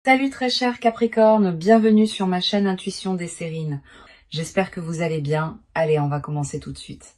Salut très cher Capricorne, bienvenue sur ma chaîne Intuition des Sérines. J'espère que vous allez bien. Allez, on va commencer tout de suite.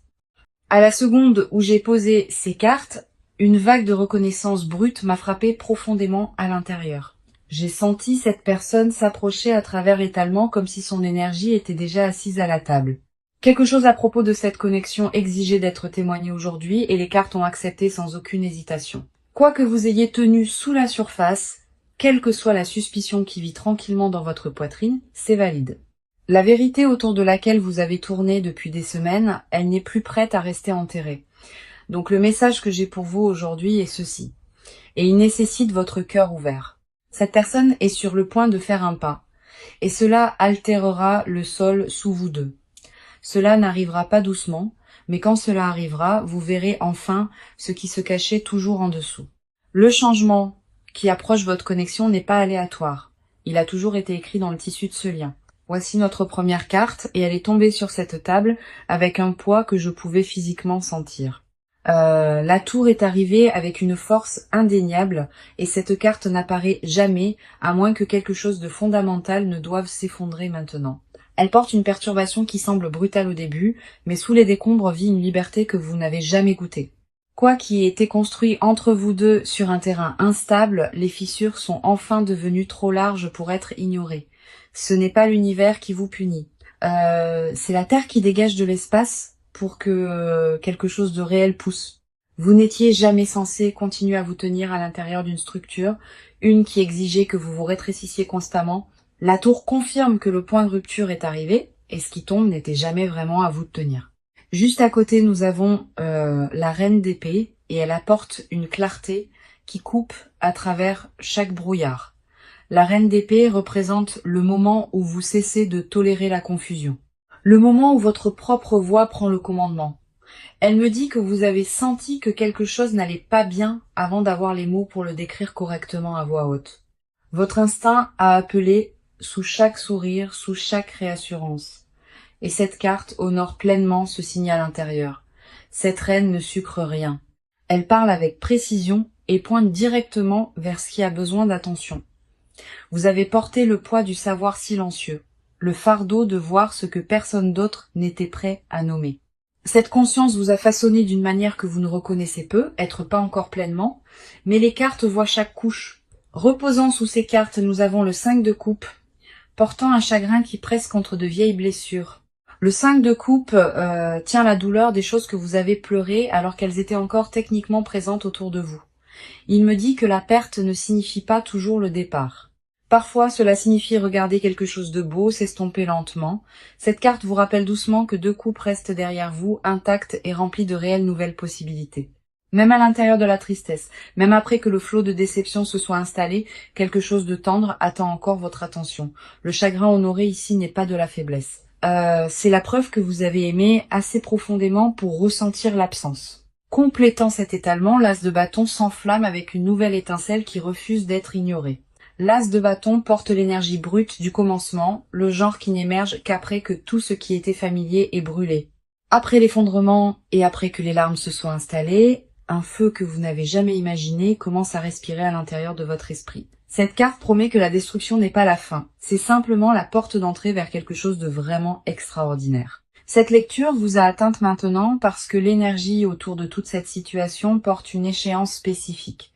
À la seconde où j'ai posé ces cartes, une vague de reconnaissance brute m'a frappé profondément à l'intérieur. J'ai senti cette personne s'approcher à travers l'étalement comme si son énergie était déjà assise à la table. Quelque chose à propos de cette connexion exigeait d'être témoigné aujourd'hui et les cartes ont accepté sans aucune hésitation. Quoi que vous ayez tenu sous la surface, quelle que soit la suspicion qui vit tranquillement dans votre poitrine, c'est valide. La vérité autour de laquelle vous avez tourné depuis des semaines, elle n'est plus prête à rester enterrée. Donc le message que j'ai pour vous aujourd'hui est ceci. Et il nécessite votre cœur ouvert. Cette personne est sur le point de faire un pas. Et cela altérera le sol sous vous deux. Cela n'arrivera pas doucement, mais quand cela arrivera, vous verrez enfin ce qui se cachait toujours en dessous. Le changement qui approche votre connexion n'est pas aléatoire. Il a toujours été écrit dans le tissu de ce lien. Voici notre première carte et elle est tombée sur cette table avec un poids que je pouvais physiquement sentir. La tour est arrivée avec une force indéniable et cette carte n'apparaît jamais à moins que quelque chose de fondamental ne doive s'effondrer maintenant. Elle porte une perturbation qui semble brutale au début, mais sous les décombres vit une liberté que vous n'avez jamais goûtée. Quoi qui ait été construit entre vous deux sur un terrain instable, les fissures sont enfin devenues trop larges pour être ignorées. Ce n'est pas l'univers qui vous punit. C'est la Terre qui dégage de l'espace pour que quelque chose de réel pousse. Vous n'étiez jamais censé continuer à vous tenir à l'intérieur d'une structure, une qui exigeait que vous vous rétrécissiez constamment. La tour confirme que le point de rupture est arrivé, et ce qui tombe n'était jamais vraiment à vous de tenir. Juste à côté, nous avons la reine d'épée, et elle apporte une clarté qui coupe à travers chaque brouillard. La reine d'épée représente le moment où vous cessez de tolérer la confusion. Le moment où votre propre voix prend le commandement. Elle me dit que vous avez senti que quelque chose n'allait pas bien avant d'avoir les mots pour le décrire correctement à voix haute. Votre instinct a appelé sous chaque sourire, sous chaque réassurance. Et cette carte honore pleinement ce signal intérieur. Cette reine ne sucre rien. Elle parle avec précision et pointe directement vers ce qui a besoin d'attention. Vous avez porté le poids du savoir silencieux, le fardeau de voir ce que personne d'autre n'était prêt à nommer. Cette conscience vous a façonné d'une manière que vous ne reconnaissez peu, être pas encore pleinement, mais les cartes voient chaque couche. Reposant sous ces cartes, nous avons le 5 de coupe, portant un chagrin qui presse contre de vieilles blessures. Le 5 de coupe tient la douleur des choses que vous avez pleurées alors qu'elles étaient encore techniquement présentes autour de vous. Il me dit que la perte ne signifie pas toujours le départ. Parfois, cela signifie regarder quelque chose de beau s'estomper lentement. Cette carte vous rappelle doucement que deux coupes restent derrière vous, intactes et remplies de réelles nouvelles possibilités. Même à l'intérieur de la tristesse, même après que le flot de déception se soit installé, quelque chose de tendre attend encore votre attention. Le chagrin honoré ici n'est pas de la faiblesse. C'est la preuve que vous avez aimé assez profondément pour ressentir l'absence. Complétant cet étalement, l'as de bâton s'enflamme avec une nouvelle étincelle qui refuse d'être ignorée. L'as de bâton porte l'énergie brute du commencement, le genre qui n'émerge qu'après que tout ce qui était familier est brûlé. Après l'effondrement et après que les larmes se soient installées, un feu que vous n'avez jamais imaginé commence à respirer à l'intérieur de votre esprit. Cette carte promet que la destruction n'est pas la fin, c'est simplement la porte d'entrée vers quelque chose de vraiment extraordinaire. Cette lecture vous a atteinte maintenant parce que l'énergie autour de toute cette situation porte une échéance spécifique.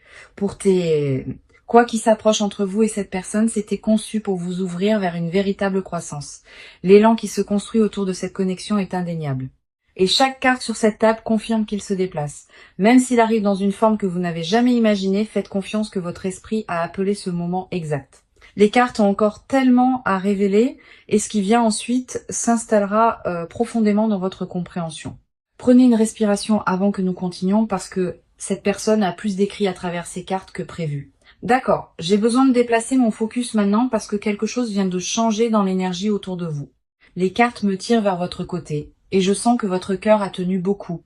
Quoi qui s'approche entre vous et cette personne, c'était conçu pour vous ouvrir vers une véritable croissance. L'élan qui se construit autour de cette connexion est indéniable. Et chaque carte sur cette table confirme qu'il se déplace. Même s'il arrive dans une forme que vous n'avez jamais imaginée, faites confiance que votre esprit a appelé ce moment exact. Les cartes ont encore tellement à révéler et ce qui vient ensuite s'installera profondément dans votre compréhension. Prenez une respiration avant que nous continuions parce que cette personne a plus d'écrit à travers ces cartes que prévu. D'accord, j'ai besoin de déplacer mon focus maintenant parce que quelque chose vient de changer dans l'énergie autour de vous. Les cartes me tirent vers votre côté et je sens que votre cœur a tenu beaucoup.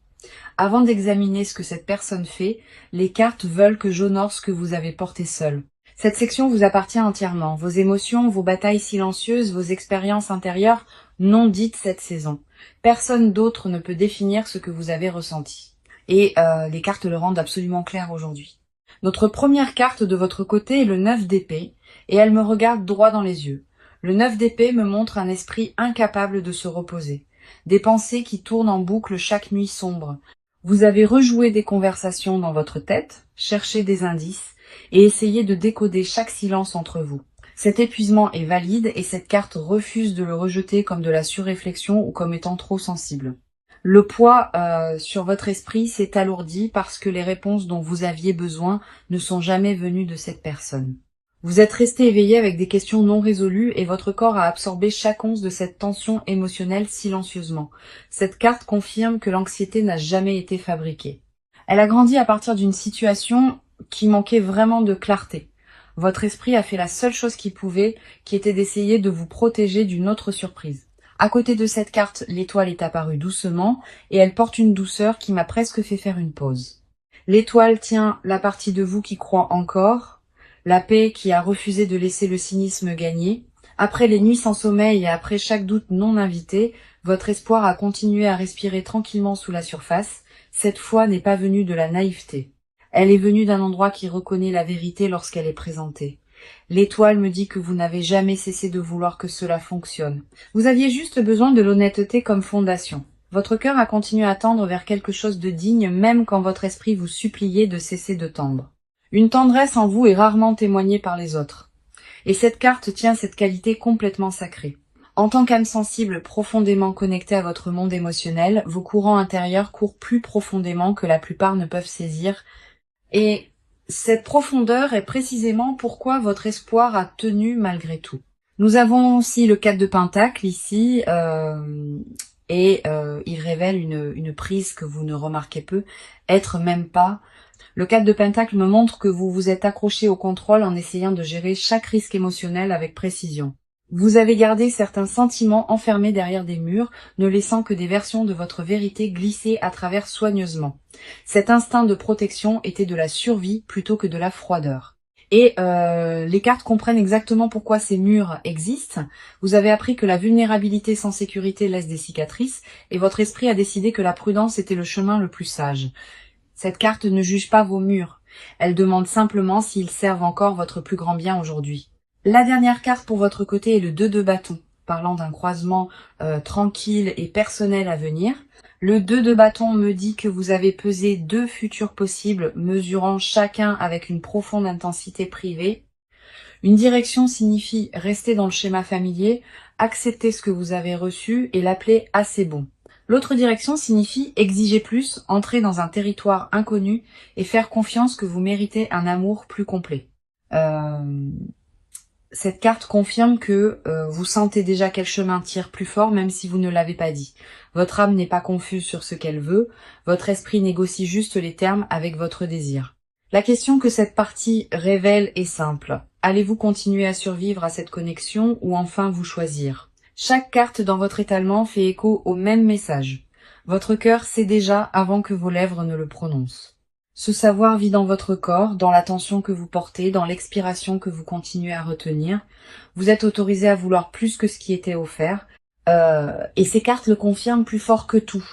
Avant d'examiner ce que cette personne fait, les cartes veulent que j'honore ce que vous avez porté seul. Cette section vous appartient entièrement. Vos émotions, vos batailles silencieuses, vos expériences intérieures non dites cette saison. Personne d'autre ne peut définir ce que vous avez ressenti. Et les cartes le rendent absolument clair aujourd'hui. Notre première carte de votre côté est le 9 d'épée, et elle me regarde droit dans les yeux. Le 9 d'épée me montre un esprit incapable de se reposer, des pensées qui tournent en boucle chaque nuit sombre. Vous avez rejoué des conversations dans votre tête, cherché des indices, et essayé de décoder chaque silence entre vous. Cet épuisement est valide et cette carte refuse de le rejeter comme de la surréflexion ou comme étant trop sensible. Le poids sur votre esprit s'est alourdi parce que les réponses dont vous aviez besoin ne sont jamais venues de cette personne. Vous êtes resté éveillé avec des questions non résolues et votre corps a absorbé chaque once de cette tension émotionnelle silencieusement. Cette carte confirme que l'anxiété n'a jamais été fabriquée. Elle a grandi à partir d'une situation qui manquait vraiment de clarté. Votre esprit a fait la seule chose qu'il pouvait, qui était d'essayer de vous protéger d'une autre surprise. À côté de cette carte, l'étoile est apparue doucement et elle porte une douceur qui m'a presque fait faire une pause. L'étoile tient la partie de vous qui croit encore, la paix qui a refusé de laisser le cynisme gagner. Après les nuits sans sommeil et après chaque doute non invité, votre espoir a continué à respirer tranquillement sous la surface. Cette foi n'est pas venue de la naïveté. Elle est venue d'un endroit qui reconnaît la vérité lorsqu'elle est présentée. L'étoile me dit que vous n'avez jamais cessé de vouloir que cela fonctionne. Vous aviez juste besoin de l'honnêteté comme fondation. Votre cœur a continué à tendre vers quelque chose de digne même quand votre esprit vous suppliait de cesser de tendre. Une tendresse en vous est rarement témoignée par les autres. Et cette carte tient cette qualité complètement sacrée. En tant qu'âme sensible profondément connectée à votre monde émotionnel, vos courants intérieurs courent plus profondément que la plupart ne peuvent saisir. Et cette profondeur est précisément pourquoi votre espoir a tenu malgré tout. Nous avons aussi le 4 de Pentacle ici, il révèle une prise que vous ne remarquez peu, être même pas. Le 4 de Pentacle me montre que vous vous êtes accroché au contrôle en essayant de gérer chaque risque émotionnel avec précision. Vous avez gardé certains sentiments enfermés derrière des murs, ne laissant que des versions de votre vérité glisser à travers soigneusement. Cet instinct de protection était de la survie plutôt que de la froideur. Et les cartes comprennent exactement pourquoi ces murs existent. Vous avez appris que la vulnérabilité sans sécurité laisse des cicatrices, et votre esprit a décidé que la prudence était le chemin le plus sage. Cette carte ne juge pas vos murs. Elle demande simplement s'ils servent encore votre plus grand bien aujourd'hui. La dernière carte pour votre côté est le 2 de bâton, parlant d'un croisement tranquille et personnel à venir. Le 2 de bâton me dit que vous avez pesé 2 futurs possibles, mesurant chacun avec une profonde intensité privée. Une direction signifie rester dans le schéma familier, accepter ce que vous avez reçu et l'appeler assez bon. L'autre direction signifie exiger plus, entrer dans un territoire inconnu et faire confiance que vous méritez un amour plus complet. Cette carte confirme que vous sentez déjà quel chemin tire plus fort même si vous ne l'avez pas dit. Votre âme n'est pas confuse sur ce qu'elle veut, votre esprit négocie juste les termes avec votre désir. La question que cette partie révèle est simple. Allez-vous continuer à survivre à cette connexion ou enfin vous choisir? Chaque carte dans votre étalement fait écho au même message. Votre cœur sait déjà avant que vos lèvres ne le prononcent. Ce savoir vit dans votre corps, dans l'attention que vous portez, dans l'expiration que vous continuez à retenir. Vous êtes autorisé à vouloir plus que ce qui était offert. Et ces cartes le confirment plus fort que tout.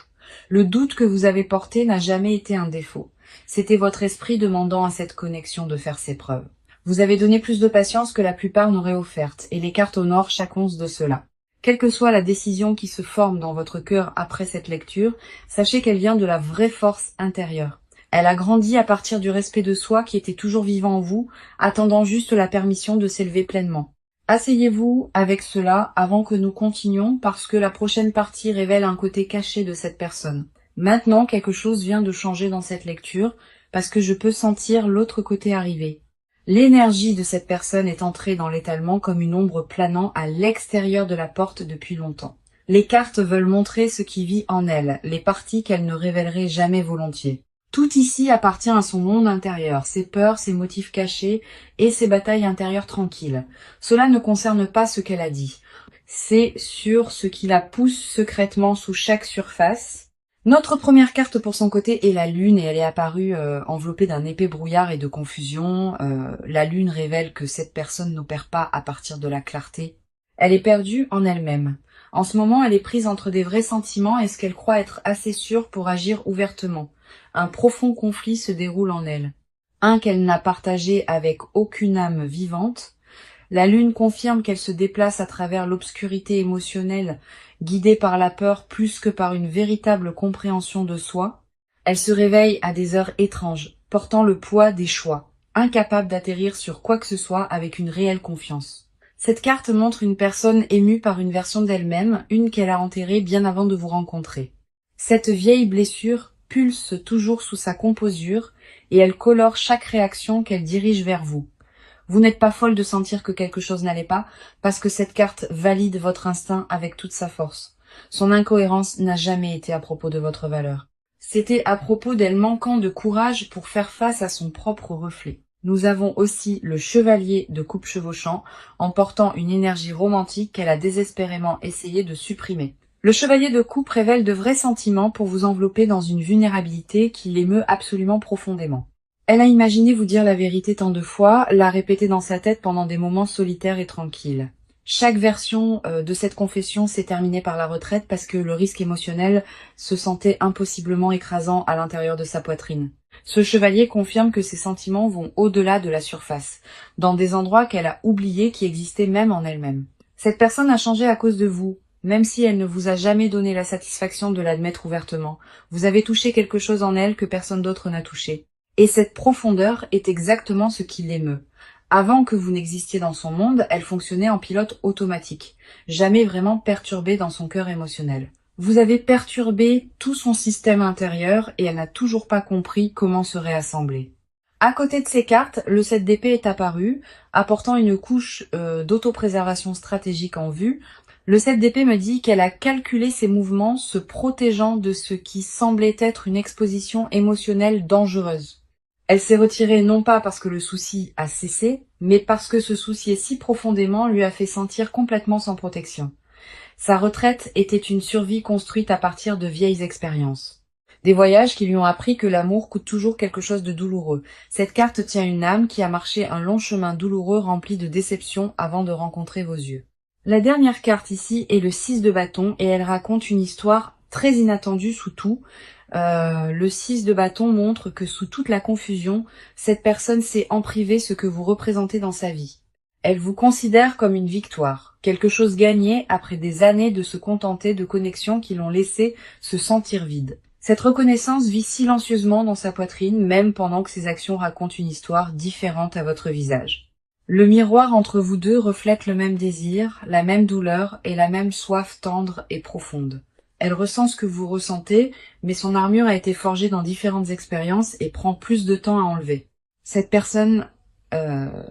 Le doute que vous avez porté n'a jamais été un défaut. C'était votre esprit demandant à cette connexion de faire ses preuves. Vous avez donné plus de patience que la plupart n'auraient offerte, et les cartes honorent chaque once de cela. Quelle que soit la décision qui se forme dans votre cœur après cette lecture, sachez qu'elle vient de la vraie force intérieure. Elle a grandi à partir du respect de soi qui était toujours vivant en vous, attendant juste la permission de s'élever pleinement. Asseyez-vous avec cela avant que nous continuions parce que la prochaine partie révèle un côté caché de cette personne. Maintenant, quelque chose vient de changer dans cette lecture parce que je peux sentir l'autre côté arriver. L'énergie de cette personne est entrée dans l'étalement comme une ombre planant à l'extérieur de la porte depuis longtemps. Les cartes veulent montrer ce qui vit en elle, les parties qu'elle ne révélerait jamais volontiers. Tout ici appartient à son monde intérieur, ses peurs, ses motifs cachés et ses batailles intérieures tranquilles. Cela ne concerne pas ce qu'elle a dit. C'est sur ce qui la pousse secrètement sous chaque surface. Notre première carte pour son côté est la lune et elle est apparue enveloppée d'un épais brouillard et de confusion. La lune révèle que cette personne n'opère pas à partir de la clarté. Elle est perdue en elle-même. En ce moment, elle est prise entre des vrais sentiments et ce qu'elle croit être assez sûre pour agir ouvertement. Un profond conflit se déroule en elle. un qu'elle n'a partagé avec aucune âme vivante. La lune confirme qu'elle se déplace à travers l'obscurité émotionnelle, guidée par la peur plus que par une véritable compréhension de soi. Elle se réveille à des heures étranges, portant le poids des choix, incapable d'atterrir sur quoi que ce soit avec une réelle confiance. Cette carte montre une personne émue par une version d'elle-même, une qu'elle a enterrée bien avant de vous rencontrer. Cette vieille blessure pulse toujours sous sa composure et elle colore chaque réaction qu'elle dirige vers vous. Vous n'êtes pas folle de sentir que quelque chose n'allait pas, parce que cette carte valide votre instinct avec toute sa force. Son incohérence n'a jamais été à propos de votre valeur. C'était à propos d'elle manquant de courage pour faire face à son propre reflet. Nous avons aussi le chevalier de coupe chevauchant, emportant une énergie romantique qu'elle a désespérément essayé de supprimer. Le chevalier de coupe révèle de vrais sentiments pour vous envelopper dans une vulnérabilité qui l'émeut absolument profondément. Elle a imaginé vous dire la vérité tant de fois, l'a répété dans sa tête pendant des moments solitaires et tranquilles. Chaque version de cette confession s'est terminée par la retraite parce que le risque émotionnel se sentait impossiblement écrasant à l'intérieur de sa poitrine. Ce chevalier confirme que ses sentiments vont au-delà de la surface, dans des endroits qu'elle a oubliés qui existaient même en elle-même. Cette personne a changé à cause de vous, même si elle ne vous a jamais donné la satisfaction de l'admettre ouvertement. Vous avez touché quelque chose en elle que personne d'autre n'a touché. Et cette profondeur est exactement ce qui l'émeut. Avant que vous n'existiez dans son monde, elle fonctionnait en pilote automatique, jamais vraiment perturbée dans son cœur émotionnel. Vous avez perturbé tout son système intérieur et elle n'a toujours pas compris comment se réassembler. À côté de ces cartes, le 7 d'épée est apparu, apportant une couche d'autopréservation stratégique en vue. Le 7 d'épée me dit qu'elle a calculé ses mouvements, se protégeant de ce qui semblait être une exposition émotionnelle dangereuse. Elle s'est retirée non pas parce que le souci a cessé, mais parce que se soucier si profondément lui a fait sentir complètement sans protection. Sa retraite était une survie construite à partir de vieilles expériences. Des voyages qui lui ont appris que l'amour coûte toujours quelque chose de douloureux. Cette carte tient une âme qui a marché un long chemin douloureux rempli de déceptions avant de rencontrer vos yeux. La dernière carte ici est le 6 de bâton et elle raconte une histoire très inattendue sous tout. Le 6 de bâton montre que sous toute la confusion, cette personne sait en privé ce que vous représentez dans sa vie. Elle vous considère comme une victoire, quelque chose gagné après des années de se contenter de connexions qui l'ont laissé se sentir vide. Cette reconnaissance vit silencieusement dans sa poitrine, même pendant que ses actions racontent une histoire différente à votre visage. Le miroir entre vous deux reflète le même désir, la même douleur et la même soif tendre et profonde. Elle ressent ce que vous ressentez, mais son armure a été forgée dans différentes expériences et prend plus de temps à enlever. Cette personne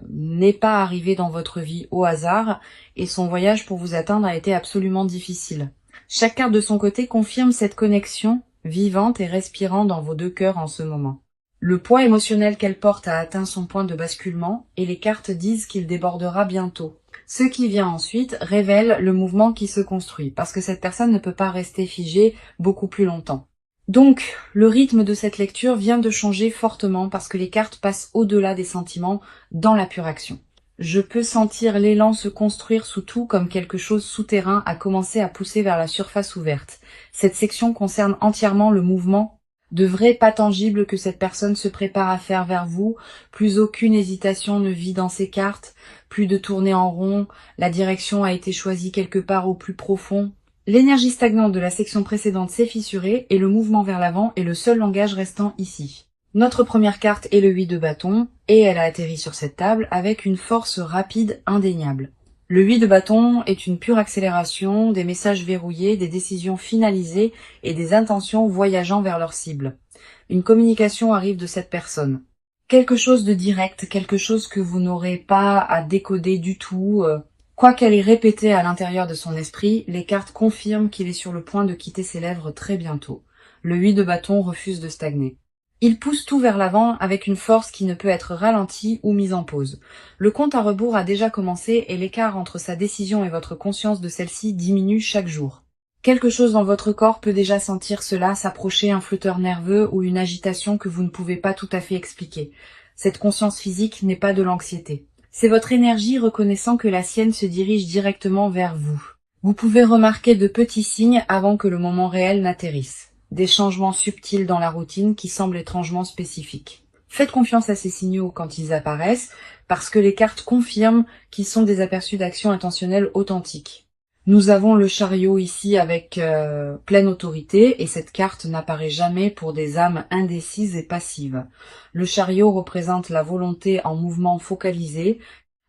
n'est pas arrivée dans votre vie au hasard et son voyage pour vous atteindre a été absolument difficile. Chaque carte de son côté confirme cette connexion vivante et respirant dans vos deux cœurs en ce moment. Le poids émotionnel qu'elle porte a atteint son point de basculement et les cartes disent qu'il débordera bientôt. Ce qui vient ensuite révèle le mouvement qui se construit, parce que cette personne ne peut pas rester figée beaucoup plus longtemps. Donc, le rythme de cette lecture vient de changer fortement parce que les cartes passent au-delà des sentiments dans la pure action. Je peux sentir l'élan se construire sous tout comme quelque chose souterrain a commencé à pousser vers la surface ouverte. Cette section concerne entièrement le mouvement de vrai pas tangible que cette personne se prépare à faire vers vous. Plus aucune hésitation ne vit dans ces cartes, plus de tournées en rond, la direction a été choisie quelque part au plus profond. L'énergie stagnante de la section précédente s'est fissurée et le mouvement vers l'avant est le seul langage restant ici. Notre première carte est le 8 de bâton et elle a atterri sur cette table avec une force rapide indéniable. Le 8 de bâton est une pure accélération, des messages verrouillés, des décisions finalisées et des intentions voyageant vers leur cible. Une communication arrive de cette personne. Quelque chose de direct, quelque chose que vous n'aurez pas à décoder du tout. Quoi qu'elle ait répété à l'intérieur de son esprit, les cartes confirment qu'il est sur le point de quitter ses lèvres très bientôt. Le 8 de bâton refuse de stagner. Il pousse tout vers l'avant avec une force qui ne peut être ralentie ou mise en pause. Le compte à rebours a déjà commencé et l'écart entre sa décision et votre conscience de celle-ci diminue chaque jour. Quelque chose dans votre corps peut déjà sentir cela s'approcher, un flotteur nerveux ou une agitation que vous ne pouvez pas tout à fait expliquer. Cette conscience physique n'est pas de l'anxiété. C'est votre énergie reconnaissant que la sienne se dirige directement vers vous. Vous pouvez remarquer de petits signes avant que le moment réel n'atterrisse. Des changements subtils dans la routine qui semblent étrangement spécifiques. Faites confiance à ces signaux quand ils apparaissent, parce que les cartes confirment qu'ils sont des aperçus d'actions intentionnelles authentiques. Nous avons le chariot ici avec pleine autorité, et cette carte n'apparaît jamais pour des âmes indécises et passives. Le chariot représente la volonté en mouvement focalisé,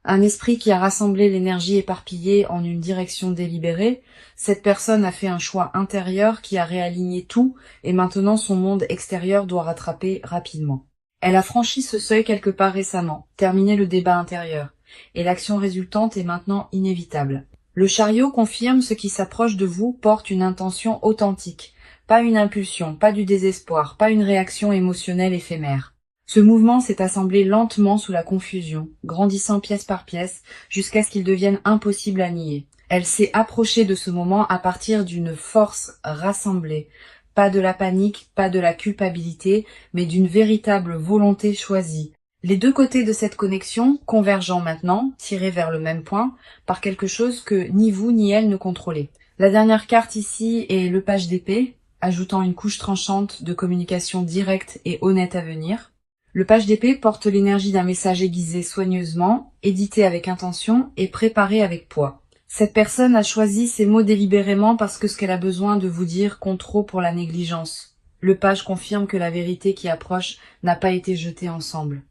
un esprit qui a rassemblé l'énergie éparpillée en une direction délibérée. Cette personne a fait un choix intérieur qui a réaligné tout, et maintenant son monde extérieur doit rattraper rapidement. Elle a franchi ce seuil quelque part récemment, terminé le débat intérieur, et l'action résultante est maintenant inévitable. Le chariot confirme ce qui s'approche de vous porte une intention authentique, pas une impulsion, pas du désespoir, pas une réaction émotionnelle éphémère. Ce mouvement s'est assemblé lentement sous la confusion, grandissant pièce par pièce, jusqu'à ce qu'il devienne impossible à nier. Elle s'est approchée de ce moment à partir d'une force rassemblée, pas de la panique, pas de la culpabilité, mais d'une véritable volonté choisie. Les deux côtés de cette connexion, convergeant maintenant, tirés vers le même point, par quelque chose que ni vous ni elle ne contrôlez. La dernière carte ici est le page d'épée, ajoutant une couche tranchante de communication directe et honnête à venir. Le page d'épée porte l'énergie d'un message aiguisé soigneusement, édité avec intention et préparé avec poids. Cette personne a choisi ces mots délibérément parce que ce qu'elle a besoin de vous dire compte trop pour la négligence. Le page confirme que la vérité qui approche n'a pas été jetée ensemble.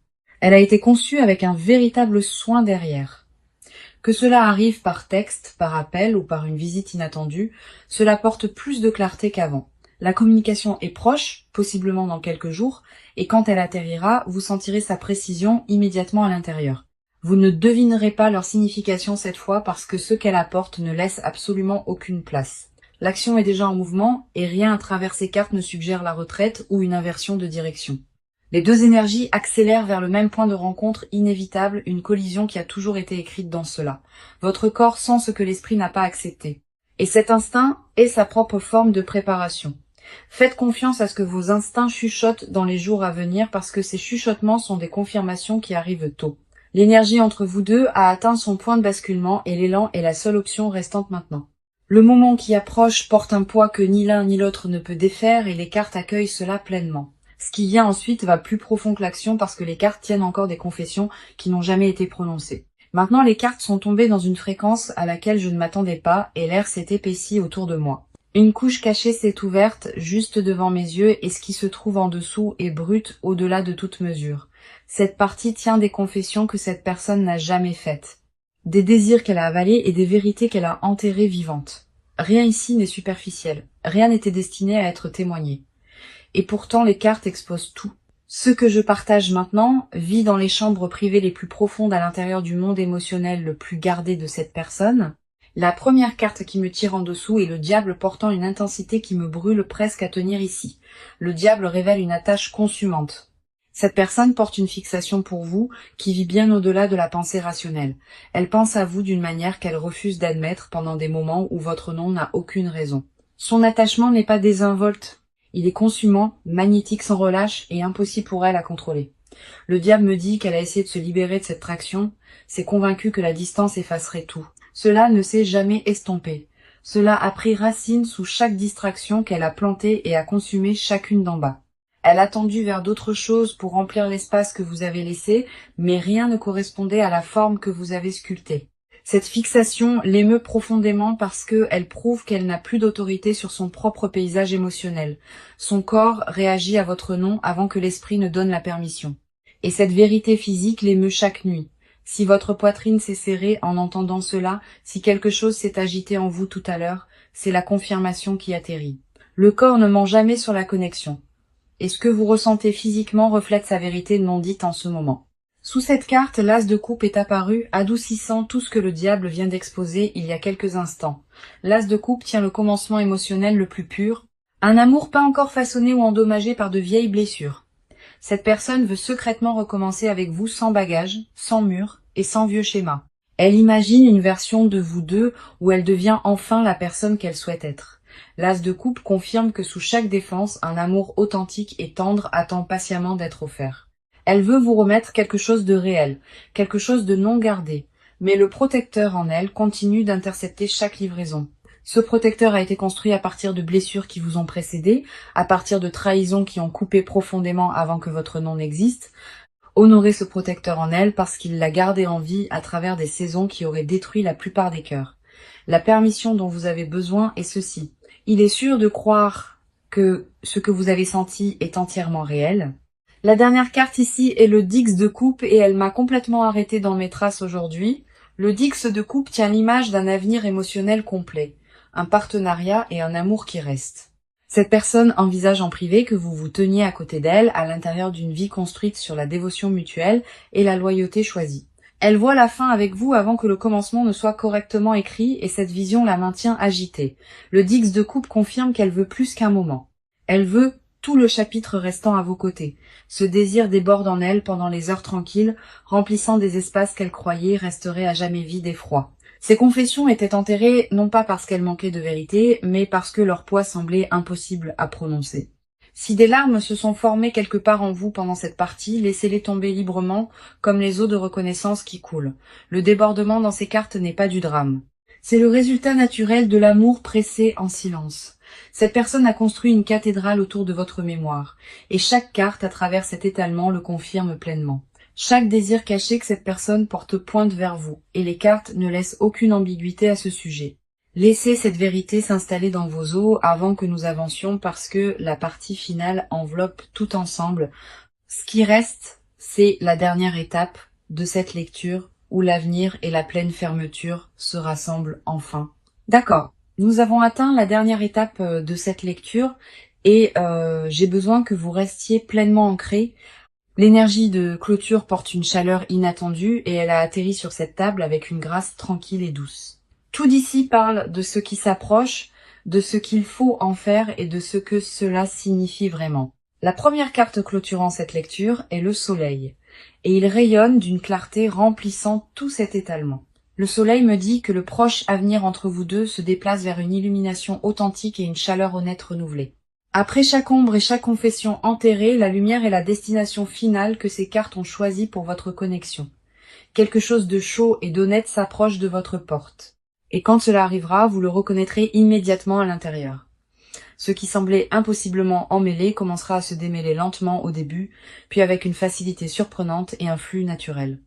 Elle a été conçue avec un véritable soin derrière. Que cela arrive par texte, par appel ou par une visite inattendue, cela porte plus de clarté qu'avant. La communication est proche, possiblement dans quelques jours, et quand elle atterrira, vous sentirez sa précision immédiatement à l'intérieur. Vous ne devinerez pas leur signification cette fois parce que ce qu'elle apporte ne laisse absolument aucune place. L'action est déjà en mouvement et rien à travers ces cartes ne suggère la retraite ou une inversion de direction. Les deux énergies accélèrent vers le même point de rencontre inévitable, une collision qui a toujours été écrite dans cela. Votre corps sent ce que l'esprit n'a pas accepté. Et cet instinct est sa propre forme de préparation. Faites confiance à ce que vos instincts chuchotent dans les jours à venir parce que ces chuchotements sont des confirmations qui arrivent tôt. L'énergie entre vous deux a atteint son point de basculement et l'élan est la seule option restante maintenant. Le moment qui approche porte un poids que ni l'un ni l'autre ne peut défaire et les cartes accueillent cela pleinement. Ce qui vient ensuite va plus profond que l'action parce que les cartes tiennent encore des confessions qui n'ont jamais été prononcées. Maintenant, les cartes sont tombées dans une fréquence à laquelle je ne m'attendais pas et l'air s'est épaissi autour de moi. Une couche cachée s'est ouverte juste devant mes yeux et ce qui se trouve en dessous est brut au-delà de toute mesure. Cette partie tient des confessions que cette personne n'a jamais faites. Des désirs qu'elle a avalés et des vérités qu'elle a enterrées vivantes. Rien ici n'est superficiel. Rien n'était destiné à être témoigné. Et pourtant les cartes exposent tout. Ce que je partage maintenant vit dans les chambres privées les plus profondes à l'intérieur du monde émotionnel le plus gardé de cette personne. La première carte qui me tire en dessous est le diable portant une intensité qui me brûle presque à tenir ici. Le diable révèle une attache consumante. Cette personne porte une fixation pour vous qui vit bien au-delà de la pensée rationnelle. Elle pense à vous d'une manière qu'elle refuse d'admettre pendant des moments où votre nom n'a aucune raison. Son attachement n'est pas désinvolte. Il est consumant, magnétique sans relâche et impossible pour elle à contrôler. Le diable me dit qu'elle a essayé de se libérer de cette traction, s'est convaincue que la distance effacerait tout. Cela ne s'est jamais estompé. Cela a pris racine sous chaque distraction qu'elle a plantée et a consumé chacune d'en bas. Elle a tendu vers d'autres choses pour remplir l'espace que vous avez laissé, mais rien ne correspondait à la forme que vous avez sculptée. Cette fixation l'émeut profondément parce qu'elle prouve qu'elle n'a plus d'autorité sur son propre paysage émotionnel. Son corps réagit à votre nom avant que l'esprit ne donne la permission. Et cette vérité physique l'émeut chaque nuit. Si votre poitrine s'est serrée en entendant cela, si quelque chose s'est agité en vous tout à l'heure, c'est la confirmation qui atterrit. Le corps ne ment jamais sur la connexion. Et ce que vous ressentez physiquement reflète sa vérité non dite en ce moment. Sous cette carte, l'as de coupe est apparu, adoucissant tout ce que le diable vient d'exposer il y a quelques instants. L'as de coupe tient le commencement émotionnel le plus pur, un amour pas encore façonné ou endommagé par de vieilles blessures. Cette personne veut secrètement recommencer avec vous sans bagage, sans mur et sans vieux schéma. Elle imagine une version de vous deux où elle devient enfin la personne qu'elle souhaite être. L'as de coupe confirme que sous chaque défense, un amour authentique et tendre attend patiemment d'être offert. Elle veut vous remettre quelque chose de réel, quelque chose de non gardé, mais le protecteur en elle continue d'intercepter chaque livraison. Ce protecteur a été construit à partir de blessures qui vous ont précédé, à partir de trahisons qui ont coupé profondément avant que votre nom n'existe. Honorez ce protecteur en elle parce qu'il l'a gardé en vie à travers des saisons qui auraient détruit la plupart des cœurs. La permission dont vous avez besoin est ceci. Il est sûr de croire que ce que vous avez senti est entièrement réel. La dernière carte ici est le Dix de coupe et elle m'a complètement arrêté dans mes traces aujourd'hui. Le Dix de coupe tient l'image d'un avenir émotionnel complet, un partenariat et un amour qui reste. Cette personne envisage en privé que vous vous teniez à côté d'elle à l'intérieur d'une vie construite sur la dévotion mutuelle et la loyauté choisie. Elle voit la fin avec vous avant que le commencement ne soit correctement écrit et cette vision la maintient agitée. Le Dix de coupe confirme qu'elle veut plus qu'un moment. Elle veut tout le chapitre restant à vos côtés. Ce désir déborde en elle pendant les heures tranquilles, remplissant des espaces qu'elle croyait resteraient à jamais vides et froids. Ces confessions étaient enterrées non pas parce qu'elles manquaient de vérité, mais parce que leur poids semblait impossible à prononcer. Si des larmes se sont formées quelque part en vous pendant cette partie, laissez-les tomber librement, comme les eaux de reconnaissance qui coulent. Le débordement dans ces cartes n'est pas du drame. C'est le résultat naturel de l'amour pressé en silence. Cette personne a construit une cathédrale autour de votre mémoire, et chaque carte à travers cet étalement le confirme pleinement. Chaque désir caché que cette personne porte pointe vers vous, et les cartes ne laissent aucune ambiguïté à ce sujet. Laissez cette vérité s'installer dans vos os avant que nous avancions parce que la partie finale enveloppe tout ensemble. Ce qui reste, c'est la dernière étape de cette lecture où l'avenir et la pleine fermeture se rassemblent enfin. D'accord, nous avons atteint la dernière étape de cette lecture et j'ai besoin que vous restiez pleinement ancrés. L'énergie de clôture porte une chaleur inattendue et elle a atterri sur cette table avec une grâce tranquille et douce. Tout d'ici parle de ce qui s'approche, de ce qu'il faut en faire et de ce que cela signifie vraiment. La première carte clôturant cette lecture est le soleil, et il rayonne d'une clarté remplissant tout cet étalement. Le soleil me dit que le proche avenir entre vous deux se déplace vers une illumination authentique et une chaleur honnête renouvelée. Après chaque ombre et chaque confession enterrée, la lumière est la destination finale que ces cartes ont choisie pour votre connexion. Quelque chose de chaud et d'honnête s'approche de votre porte. Et quand cela arrivera, vous le reconnaîtrez immédiatement à l'intérieur. Ce qui semblait impossiblement emmêlé commencera à se démêler lentement au début, puis avec une facilité surprenante et un flux naturel.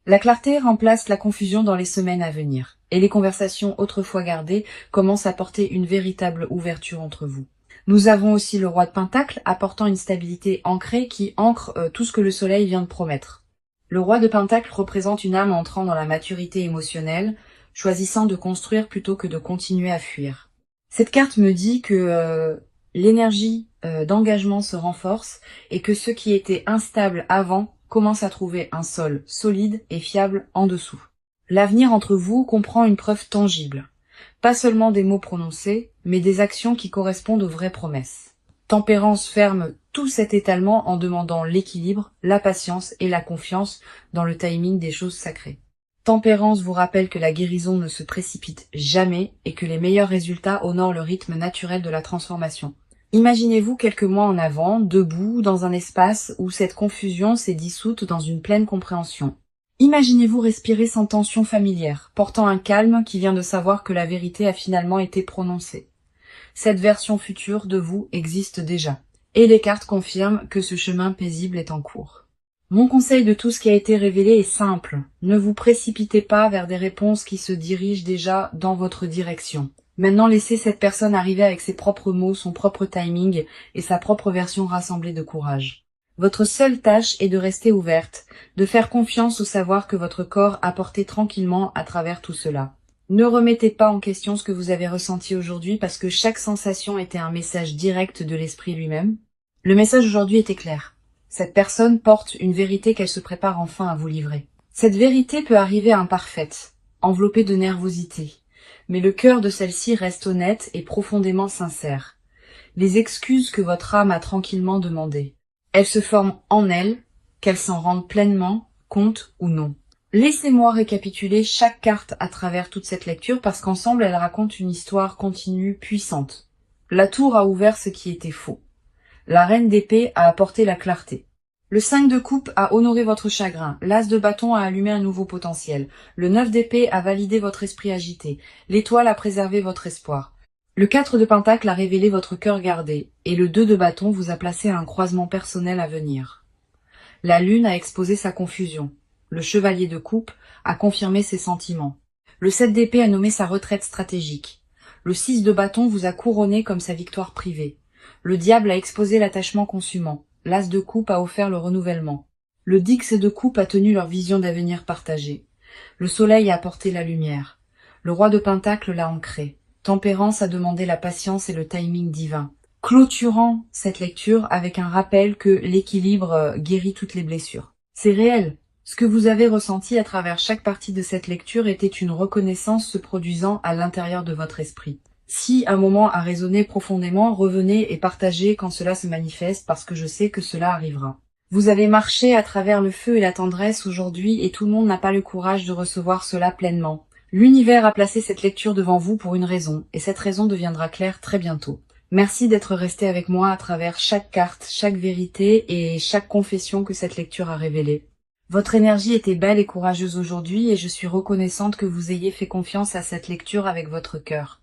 La clarté remplace la confusion dans les semaines à venir, et les conversations autrefois gardées commencent à porter une véritable ouverture entre vous. Nous avons aussi le roi de Pentacle apportant une stabilité ancrée qui ancre tout ce que le soleil vient de promettre. Le roi de Pentacle représente une âme entrant dans la maturité émotionnelle, choisissant de construire plutôt que de continuer à fuir. Cette carte me dit que l'énergie d'engagement se renforce et que ce qui était instable avant commence à trouver un sol solide et fiable en dessous. L'avenir entre vous comprend une preuve tangible. Pas seulement des mots prononcés, mais des actions qui correspondent aux vraies promesses. Tempérance ferme tout cet étalement en demandant l'équilibre, la patience et la confiance dans le timing des choses sacrées. Tempérance vous rappelle que la guérison ne se précipite jamais et que les meilleurs résultats honorent le rythme naturel de la transformation. Imaginez-vous quelques mois en avant, debout, dans un espace où cette confusion s'est dissoute dans une pleine compréhension. Imaginez-vous respirer sans tension familière, portant un calme qui vient de savoir que la vérité a finalement été prononcée. Cette version future de vous existe déjà, et les cartes confirment que ce chemin paisible est en cours. Mon conseil de tout ce qui a été révélé est simple. Ne vous précipitez pas vers des réponses qui se dirigent déjà dans votre direction. Maintenant, laissez cette personne arriver avec ses propres mots, son propre timing et sa propre version rassemblée de courage. Votre seule tâche est de rester ouverte, de faire confiance au savoir que votre corps a porté tranquillement à travers tout cela. Ne remettez pas en question ce que vous avez ressenti aujourd'hui parce que chaque sensation était un message direct de l'esprit lui-même. Le message aujourd'hui était clair. Cette personne porte une vérité qu'elle se prépare enfin à vous livrer. Cette vérité peut arriver imparfaite, enveloppée de nervosité, mais le cœur de celle-ci reste honnête et profondément sincère. Les excuses que votre âme a tranquillement demandées, elles se forment en elle, qu'elle s'en rende pleinement compte ou non. Laissez-moi récapituler chaque carte à travers toute cette lecture parce qu'ensemble elles racontent une histoire continue puissante. La tour a ouvert ce qui était faux. La reine d'épée a apporté la clarté. Le 5 de coupe a honoré votre chagrin, l'as de bâton a allumé un nouveau potentiel, le 9 d'épée a validé votre esprit agité, l'étoile a préservé votre espoir. Le 4 de pentacle a révélé votre cœur gardé, et le 2 de bâton vous a placé à un croisement personnel à venir. La lune a exposé sa confusion, le chevalier de coupe a confirmé ses sentiments. Le 7 d'épée a nommé sa retraite stratégique. Le 6 de bâton vous a couronné comme sa victoire privée. Le diable a exposé l'attachement consumant. L'as de coupe a offert le renouvellement. Le dix de coupe a tenu leur vision d'avenir partagée. Le soleil a apporté la lumière. Le roi de pentacle l'a ancré. Tempérance a demandé la patience et le timing divin. Clôturant cette lecture avec un rappel que l'équilibre guérit toutes les blessures. C'est réel. Ce que vous avez ressenti à travers chaque partie de cette lecture était une reconnaissance se produisant à l'intérieur de votre esprit. Si un moment a résonné profondément, revenez et partagez quand cela se manifeste parce que je sais que cela arrivera. Vous avez marché à travers le feu et la tendresse aujourd'hui et tout le monde n'a pas le courage de recevoir cela pleinement. L'univers a placé cette lecture devant vous pour une raison et cette raison deviendra claire très bientôt. Merci d'être resté avec moi à travers chaque carte, chaque vérité et chaque confession que cette lecture a révélée. Votre énergie était belle et courageuse aujourd'hui et je suis reconnaissante que vous ayez fait confiance à cette lecture avec votre cœur.